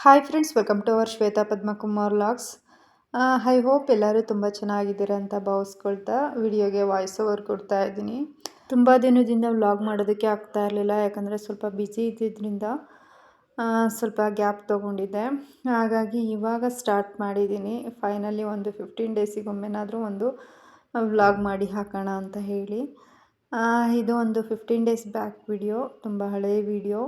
Hi friends, welcome to our Shweta Padmakumar vlogs. I hope ಎಲ್ಲರೂ ತುಂಬ ಚೆನ್ನಾಗಿದ್ದೀರ ಅಂತ ಭಾವಿಸ್ಕೊಳ್ತಾ ವಿಡಿಯೋಗೆ ವಾಯ್ಸ್ ಓವರ್ ಕೊಡ್ತಾ ಇದ್ದೀನಿ. ತುಂಬ ದಿನದಿಂದ ವ್ಲಾಗ್ ಮಾಡೋದಕ್ಕೆ ಆಗ್ತಾ ಇರಲಿಲ್ಲ, ಯಾಕಂದರೆ ಸ್ವಲ್ಪ ಬ್ಯುಸಿ ಇದ್ದಿದ್ದರಿಂದ ಸ್ವಲ್ಪ ಗ್ಯಾಪ್ ತೊಗೊಂಡಿದ್ದೆ. ಹಾಗಾಗಿ ಇವಾಗ ಸ್ಟಾರ್ಟ್ ಮಾಡಿದ್ದೀನಿ. ಫೈನಲಿ ಒಂದು 15 ಡೇಸಿಗೊಮ್ಮೆನಾದರೂ ಒಂದು ವ್ಲಾಗ್ ಮಾಡಿ ಹಾಕೋಣ ಅಂತ ಹೇಳಿ. ಇದು ಒಂದು 15 ಡೇಸ್ ಬ್ಯಾಕ್ ವಿಡಿಯೋ, ತುಂಬ ಹಳೆಯ ವಿಡಿಯೋ.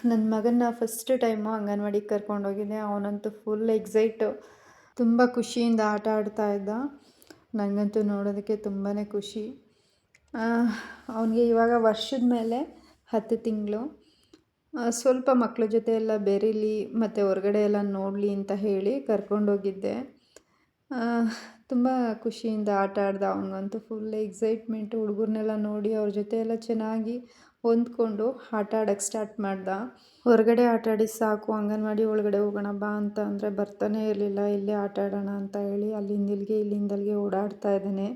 ನನ್ನ ಮಗನ ಫಸ್ಟ್ ಟೈಮು ಅಂಗನವಾಡಿಗೆ ಕರ್ಕೊಂಡೋಗಿದ್ದೆ. ಅವನಂತೂ ಫುಲ್ ಎಕ್ಸೈಟು, ತುಂಬ ಖುಷಿಯಿಂದ ಆಟ ಆಡ್ತಾ ಇದ್ದ. ನನಗಂತೂ ನೋಡೋದಕ್ಕೆ ತುಂಬಾ ಖುಷಿ. ಅವನಿಗೆ ಇವಾಗ ವರ್ಷದ ಮೇಲೆ 10 ತಿಂಗಳು. ಸ್ವಲ್ಪ ಮಕ್ಕಳ ಜೊತೆ ಎಲ್ಲ ಬೆರೀಲಿ ಮತ್ತು ಹೊರಗಡೆ ಎಲ್ಲ ನೋಡಲಿ ಅಂತ ಹೇಳಿ ಕರ್ಕೊಂಡೋಗಿದ್ದೆ. ತುಂಬ ಖುಷಿಯಿಂದ ಆಟ ಆಡ್ದ. ಅವನಿಗಂತೂ ಫುಲ್ ಎಕ್ಸೈಟ್ಮೆಂಟು. ಹುಡುಗರನ್ನೆಲ್ಲ ನೋಡಿ ಅವ್ರ ಜೊತೆ ಎಲ್ಲ ಚೆನ್ನಾಗಿ ಹೊಂದ್ಕೊಂಡು ಆಟ ಆಡೋಕ್ಕೆ ಸ್ಟಾರ್ಟ್ ಮಾಡ್ದ. ಹೊರಗಡೆ ಆಟ ಆಡಿ ಸಾಕು, ಅಂಗನವಾಡಿ ಒಳಗಡೆ ಹೋಗೋಣ ಬಾ ಅಂತ ಅಂದರೆ ಬರ್ತಾನೆ ಇರಲಿಲ್ಲ. ಇಲ್ಲೇ ಆಟ ಆಡೋಣ ಅಂತ ಹೇಳಿ ಇಲ್ಲಿಂದಲ್ಲಿಗೆ ಓಡಾಡ್ತಾ ಇದ್ದಾನೆ.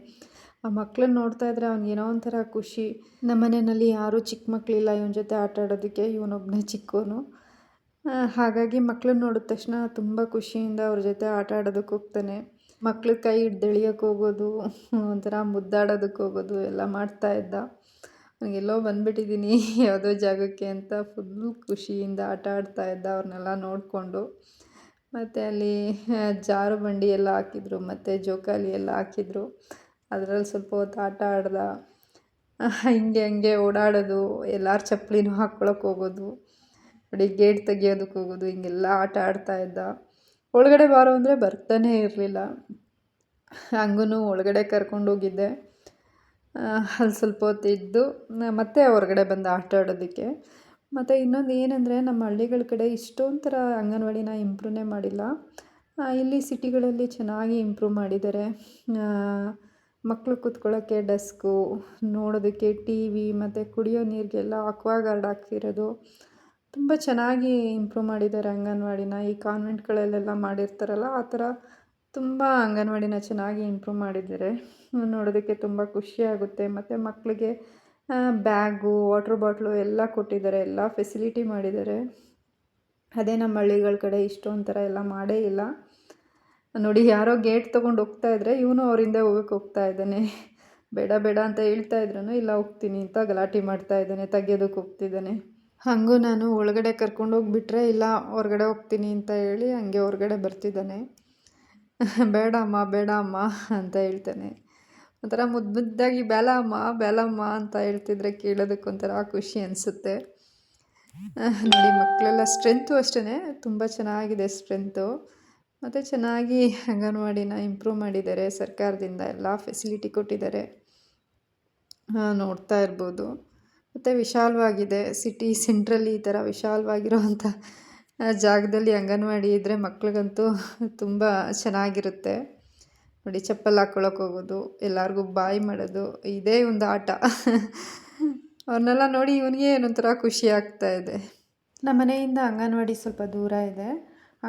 ಆ ಮಕ್ಕಳನ್ನ ನೋಡ್ತಾ ಇದ್ರೆ ಅವ್ನಿಗೇನೋ ಒಂಥರ ಖುಷಿ. ನಮ್ಮ ಮನೆಯಲ್ಲಿ ಯಾರೂ ಚಿಕ್ಕ ಮಕ್ಕಳಿಲ್ಲ ಇವನ ಜೊತೆ ಆಟ ಆಡೋದಕ್ಕೆ, ಇವನೊಬ್ಬನೇ ಚಿಕ್ಕವನು. ಹಾಗಾಗಿ ಮಕ್ಕಳನ್ನ ನೋಡಿದ ತಕ್ಷಣ ತುಂಬ ಖುಷಿಯಿಂದ ಅವ್ರ ಜೊತೆ ಆಟ ಆಡೋದಕ್ಕೆ ಹೋಗ್ತಾನೆ. ಮಕ್ಳ ಕೈ ಹಿಡ್ದು ಎಳಿಯೋಕ್ಕೆ ಹೋಗೋದು, ಒಂಥರ ಮುದ್ದಾಡೋದಕ್ಕೆ ಹೋಗೋದು ಎಲ್ಲ ಮಾಡ್ತಾ ಇದ್ದ. ನನಗೆಲ್ಲೋ ಬಂದುಬಿಟ್ಟಿದ್ದೀನಿ ಯಾವುದೋ ಜಾಗಕ್ಕೆ ಅಂತ ಫುಲ್ ಖುಷಿಯಿಂದ ಆಟ ಆಡ್ತಾ ಇದ್ದ ಅವ್ರನ್ನೆಲ್ಲ ನೋಡಿಕೊಂಡು. ಮತ್ತು ಅಲ್ಲಿ ಜಾರು ಬಂಡಿ ಎಲ್ಲ ಹಾಕಿದ್ರು ಮತ್ತು ಜೋಕಾಲಿ ಎಲ್ಲ ಹಾಕಿದ್ರು. ಅದರಲ್ಲಿ ಸ್ವಲ್ಪ ಹೊತ್ತು ಆಟ ಆಡ್ದ. ಹಂಗೆ ಓಡಾಡೋದು, ಎಲ್ಲರ ಚಪ್ಪಲಿನೂ ಹಾಕ್ಕೊಳಕ್ಕೆ ಹೋಗೋದು, ನೋಡಿ ಗೇಟ್ ತೆಗಿಯೋದಕ್ಕೆ ಹೋಗೋದು, ಹಿಂಗೆಲ್ಲ ಆಟ ಆಡ್ತಾ ಇದ್ದ. ಒಳಗಡೆ ಬಾರೋ ಅಂದರೆ ಬರ್ತಾನೆ ಇರಲಿಲ್ಲ. ಹಂಗೂ ಒಳಗಡೆ ಕರ್ಕೊಂಡೋಗಿದ್ದೆ. ಅಲ್ಲಿ ಸ್ವಲ್ಪ ಹೊತ್ತು ಇದ್ದು ಮತ್ತೆ ಹೊರಗಡೆ ಬಂದು ಆಟ ಆಡೋದಕ್ಕೆ. ಮತ್ತು ಇನ್ನೊಂದು ಏನಂದರೆ, ನಮ್ಮ ಹಳ್ಳಿಗಳ ಕಡೆ ಇಷ್ಟೊಂಥರ ಅಂಗನವಾಡಿನ ಇಂಪ್ರೂವ್ನೇ ಮಾಡಿಲ್ಲ. ಇಲ್ಲಿ ಸಿಟಿಗಳಲ್ಲಿ ಚೆನ್ನಾಗಿ ಇಂಪ್ರೂವ್ ಮಾಡಿದ್ದಾರೆ. ಮಕ್ಕಳು ಕೂತ್ಕೊಳ್ಳೋಕ್ಕೆ ಡೆಸ್ಕು, ನೋಡೋದಕ್ಕೆ TV ಮತ್ತು ಕುಡಿಯೋ ನೀರಿಗೆಲ್ಲ ಅಕ್ವಾಗಾರ್ಡ್ ಹಾಕಿರೋದು, ತುಂಬ ಚೆನ್ನಾಗಿ ಇಂಪ್ರೂವ್ ಮಾಡಿದ್ದಾರೆ ಅಂಗನವಾಡಿನ. ಈ ಕಾನ್ವೆಂಟ್ಗಳಲ್ಲೆಲ್ಲ ಮಾಡಿರ್ತಾರಲ್ಲ ಆ ಥರ ತುಂಬ ಅಂಗನವಾಡಿನ ಚೆನ್ನಾಗಿ ಇಂಪ್ರೂವ್ ಮಾಡಿದ್ದಾರೆ. ನೋಡೋದಕ್ಕೆ ತುಂಬ ಖುಷಿಯಾಗುತ್ತೆ. ಮತ್ತು ಮಕ್ಕಳಿಗೆ ಬ್ಯಾಗು, ವಾಟ್ರ್ ಬಾಟ್ಲು ಎಲ್ಲ ಕೊಟ್ಟಿದ್ದಾರೆ, ಎಲ್ಲ ಫೆಸಿಲಿಟಿ ಮಾಡಿದ್ದಾರೆ. ಅದೇ ನಮ್ಮ ಹಳ್ಳಿಗಳ ಕಡೆ ಇಷ್ಟೊಂಥರ ಎಲ್ಲ ಮಾಡೇ ಇಲ್ಲ. ನೋಡಿ, ಯಾರೋ ಗೇಟ್ ತೊಗೊಂಡು ಹೋಗ್ತಾ ಇದ್ದರೆ ಇವನು ಅವರಿಂದ ಹೋಗ್ತಾ ಇದ್ದಾನೆ. ಬೇಡ ಅಂತ ಹೇಳ್ತಾ ಇದ್ರೂ ಇಲ್ಲ ಹೋಗ್ತೀನಿ ಅಂತ ಗಲಾಟೆ ಮಾಡ್ತಾ ಇದ್ದಾನೆ, ತೆಗಿಯೋದಕ್ಕೆ ಹೋಗ್ತಿದ್ದಾನೆ. ಹಾಗೂ ನಾನು ಒಳಗಡೆ ಕರ್ಕೊಂಡೋಗ್ಬಿಟ್ರೆ ಇಲ್ಲ ಹೊರಗಡೆ ಹೋಗ್ತೀನಿ ಅಂತ ಹೇಳಿ ಹಂಗೆ ಹೊರಗಡೆ ಬರ್ತಿದ್ದಾನೆ. ಬೇಡ ಅಮ್ಮ ಅಂತ ಹೇಳ್ತಾನೆ. ಒಂಥರ ಮುದ್ದಾಗಿ ಬೇಲಮ್ಮ ಅಂತ ಹೇಳ್ತಿದ್ರೆ ಕೇಳೋದಕ್ಕೊಂಥರ ಖುಷಿ ಅನಿಸುತ್ತೆ. ನೋಡಿ, ಮಕ್ಕಳೆಲ್ಲ ಸ್ಟ್ರೆಂತು ಅಷ್ಟೇ ತುಂಬ ಚೆನ್ನಾಗಿದೆ ಸ್ಟ್ರೆಂತು. ಮತ್ತು ಚೆನ್ನಾಗಿ ಅಂಗನವಾಡಿನ ಇಂಪ್ರೂವ್ ಮಾಡಿದ್ದಾರೆ. ಸರ್ಕಾರದಿಂದ ಎಲ್ಲ ಫೆಸಿಲಿಟಿ ಕೊಟ್ಟಿದ್ದಾರೆ, ನೋಡ್ತಾ ಇರ್ಬೋದು. ಮತ್ತು ವಿಶಾಲವಾಗಿದೆ. ಸಿಟಿ ಸೆಂಟ್ರಲ್ಲಿ ಈ ಥರ ವಿಶಾಲವಾಗಿರೋವಂಥ ಜಾಗದಲ್ಲಿ ಅಂಗನವಾಡಿ ಇದ್ದರೆ ಮಕ್ಳಿಗಂತೂ ತುಂಬ ಚೆನ್ನಾಗಿರುತ್ತೆ. ನೋಡಿ, ಚಪ್ಪಲ್ ಹಾಕ್ಕೊಳಕ್ಕೆ ಹೋಗೋದು, ಎಲ್ಲರಿಗೂ ಬಾಯ್ ಮಾಡೋದು, ಇದೇ ಒಂದು ಆಟ. ಅವ್ರನ್ನೆಲ್ಲ ನೋಡಿ ಇವನಿಗೆ ಏನೊಂಥರ ಖುಷಿ ಆಗ್ತಾ ಇದೆ. ನಮ್ಮ ಮನೆಯಿಂದ ಅಂಗನವಾಡಿ ಸ್ವಲ್ಪ ದೂರ ಇದೆ.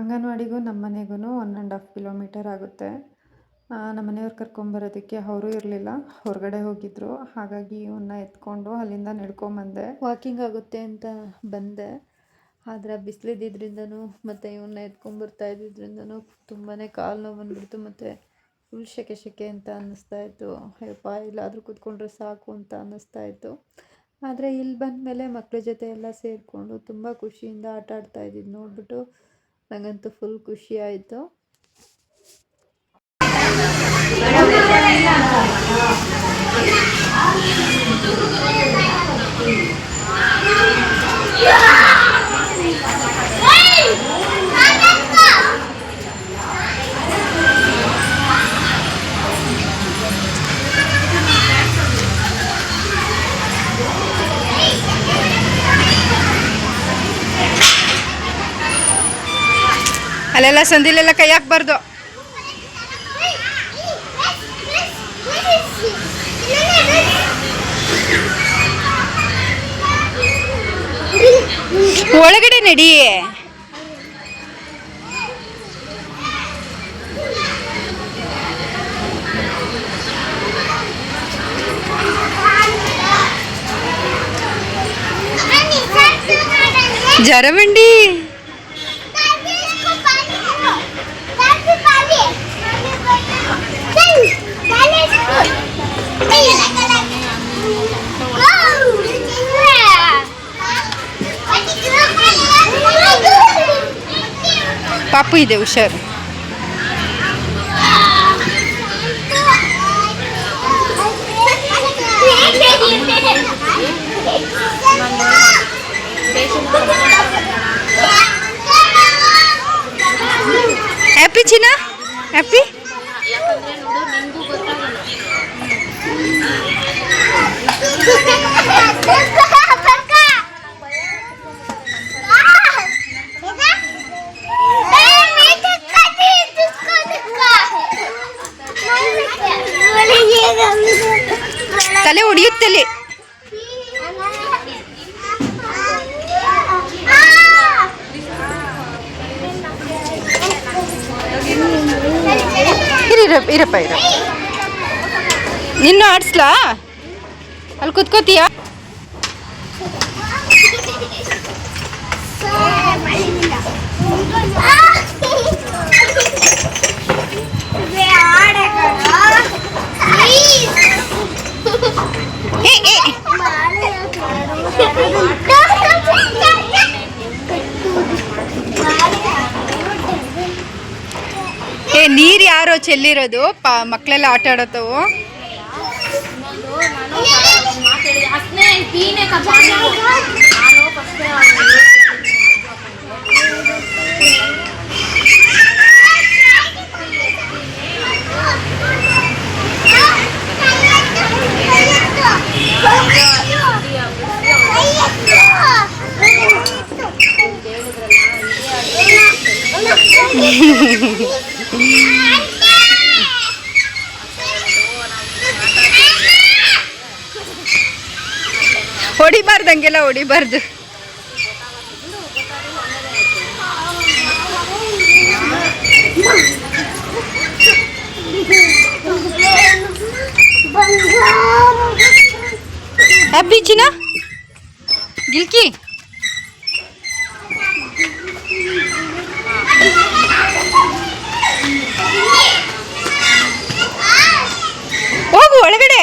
ಅಂಗನವಾಡಿಗೂ ನಮ್ಮ ಮನೆಗೂ 1.5 ಕಿಲೋಮೀಟರ್ ಆಗುತ್ತೆ. ನಮ್ಮ ಮನೆಯವ್ರು ಕರ್ಕೊಂಬರೋದಕ್ಕೆ ಅವರು ಇರಲಿಲ್ಲ, ಹೊರಗಡೆ ಹೋಗಿದ್ದರು. ಹಾಗಾಗಿ ಇವನ್ನ ಎತ್ಕೊಂಡು ಅಲ್ಲಿಂದ ನಡ್ಕೊಂಬಂದೆ. ವಾಕಿಂಗ್ ಆಗುತ್ತೆ ಅಂತ ಬಂದೆ. ಆದರೆ ಬಿಸಿಲಿದ್ದಿದ್ರಿಂದನೂ ಮತ್ತು ಇವನ್ನ ಎತ್ಕೊಂಬರ್ತಾ ಇದ್ದಿದ್ರಿಂದನೂ ತುಂಬಾ ಕಾಲು ನೋವು ಬಂದುಬಿಡ್ತು. ಮತ್ತು ಫುಲ್ ಸೆಕೆ ಅಂತ ಅನ್ನಿಸ್ತಾಯಿತ್ತು. ಅಯ್ಯಪ್ಪ, ಇಲ್ಲಾದರೂ ಕೂತ್ಕೊಂಡ್ರೆ ಸಾಕು ಅಂತ ಅನ್ನಿಸ್ತಾಯಿತ್ತು. ಆದರೆ ಇಲ್ಲಿ ಬಂದಮೇಲೆ ಮಕ್ಕಳ ಜೊತೆ ಎಲ್ಲ ಸೇರಿಕೊಂಡು ತುಂಬ ಖುಷಿಯಿಂದ ಆಟ ಆಡ್ತಾ ಇದ್ದಿದ್ದು ನೋಡಿಬಿಟ್ಟು ನನಗಂತೂ ಫುಲ್ ಖುಷಿ ಆಯಿತು. ಅಲ್ಲೆಲ್ಲ ಸಂದಿಲೆಲ್ಲ ಕೈ ಹಾಕ್ಬಾರ್ದು. ಒಳಗಡೆ ನಡಿ. ಜಾರಬಂಡಿ ಪಾಪು ಇದೆ, ಹುಷಾರು. ಹ್ಯಾಪಿ ಚಿನ್ನ, ಹ್ಯಾಪಿ. ತಲೆ ಹೊಡಿಯುತ್ತಲೆ. ಇರಪ್ಪ ನಿನ್ನೂ ಆಡಿಸ್ಲಾ? ಅಲ್ಲಿ ಕುತ್ಕೋತೀಯಾ? ನೀರು ಯಾರೋ ಚೆಲ್ಲಿರೋದು, ಮಕ್ಕಳೆಲ್ಲ ಆಟ ಆಡತ್ತವು. ಹೊಡಿಬಾರ್ದು, ಹಂಗೆಲ್ಲ ಹೊಡಿಬಾರ್ದು. ಹ್ಯಾಪಿ ಚಿನ್ನ, ಗಿಲ್ಕಿ. ಹೋಗು ಒಳಗಡೆ.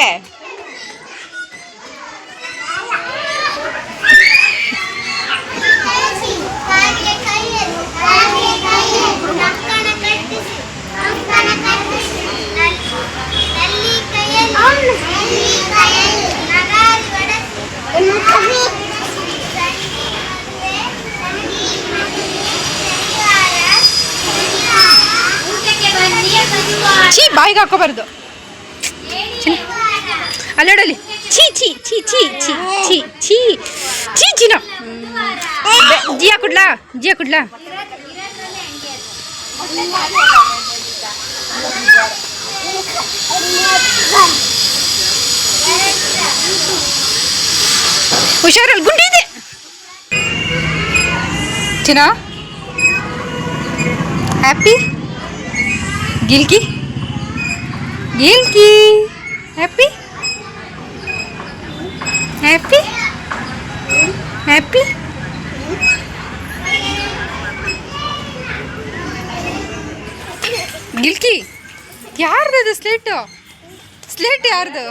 ಚೀ, ಬಾಯಿಗೆ ಹಾಕೋಬಾರ್ದು. ಅಲ್ಲೋಡಲಿ. ಛೀ ಛೀ ಛೀ ಛೀ ಛೀ ಛೀ ಛೀ ಛೀ ಚಿನ್ನ. ಜಿಯಾ ಕುಡ್ಲಾ, ಜಿಯಾ ಕುಡ್ಲಾ. ಹುಷಾರಲ್ಲಿ, ಗುಂಡಿ ಇದೆ ಚಿನ್ನ. ಹ್ಯಾಪಿ, ಗಿಲ್ಕಿ, ಗಿಲ್ಕಿ. Happy, happy, happy. ಗಿಲ್ಕಿ, ಯಾರ್ದು ಸ್ಲೇಟು? ಸ್ಲೇಟ್ ಯಾರ್ದು?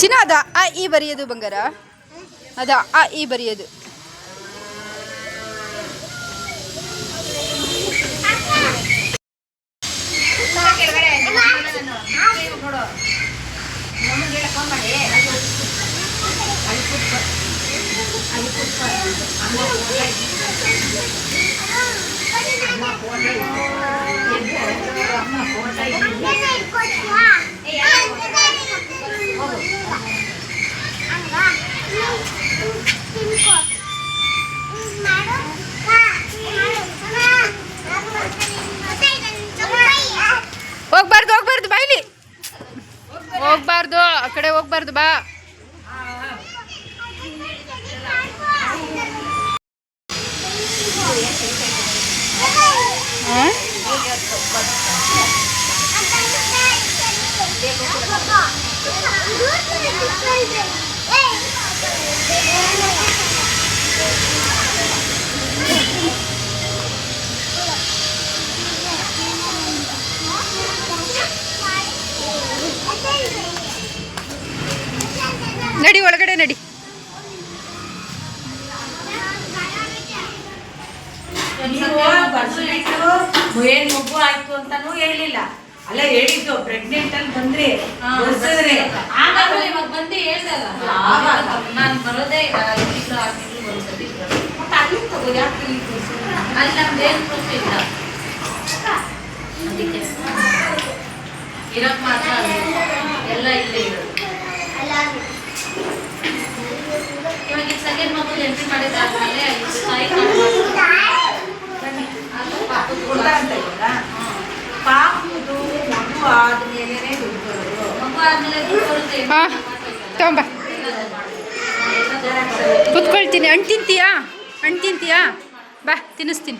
ಚಿನ್ನ, ಅದ ಆ ಈ ಬರೆಯೋದು ಬಂಗಾರ, ಅದ ಆ ಈ ಬರೆಯೋದು. ಹೋಗ್ಬಾರ್ದು, ಹೋಗ್ಬಾರ್ದು, ಬಾಯ್ಲಿ ಹೋಗ್ಬಾರ್ದು, ಆ ಕಡೆ ಹೋಗ್ಬಾರ್ದು, ಬಾ. ಏನ್ ಮಗು ಆಯ್ತು ಅಂತಾನು ಹೇಳಿಲ್ಲ. ಅಲ್ಲ ಹೇಳಿದ್ದು ಪ್ರೆಗ್ನೆಂಟ್ ಅಲ್ಲಿ ಬಂದ್ರಿ ಬಂದು ಹೇಳ್ದಲ್ಲ ನಾನು ಬರೋದೇ 5 ತಿಂಗಳು ಒಂದ್ಸತಿ ಮತ್ತೆ ಅಲ್ಲಿ ತಗೋ ಯಾಕೆ ಅಲ್ಲಿ ನಮ್ದು ಏನು ಪ್ರೂಫ್ ಇಲ್ಲ ಅದಕ್ಕೆ ಇರೋಕ್ ಮಾತ್ರ ಎಲ್ಲ ಇಲ್ಲೇ ಇರೋದು. ಇವಾಗ ಈಗ ಸೆಕೆಂಡ್ ಮಗು ಎಂಟ್ರಿ ಮಾಡಿದಾದ್ಮೇಲೆ ಪಾಪುದು ಮಗು ಆದ್ಮೇಲೆ ದುಡ್ಡು ಬರೋದು. ಮಗು ಆದ್ಮೇಲೆ ದುಡ್ಡು ಬರುತ್ತೆ. ತಗೊಂಬ ಕುತ್ಕೊಳ್ತೀನಿ. ಹಣ್ಣು ತಿಂತೀಯಾ ಬಾ ತಿನ್ನಿಸ್ತೀನಿ.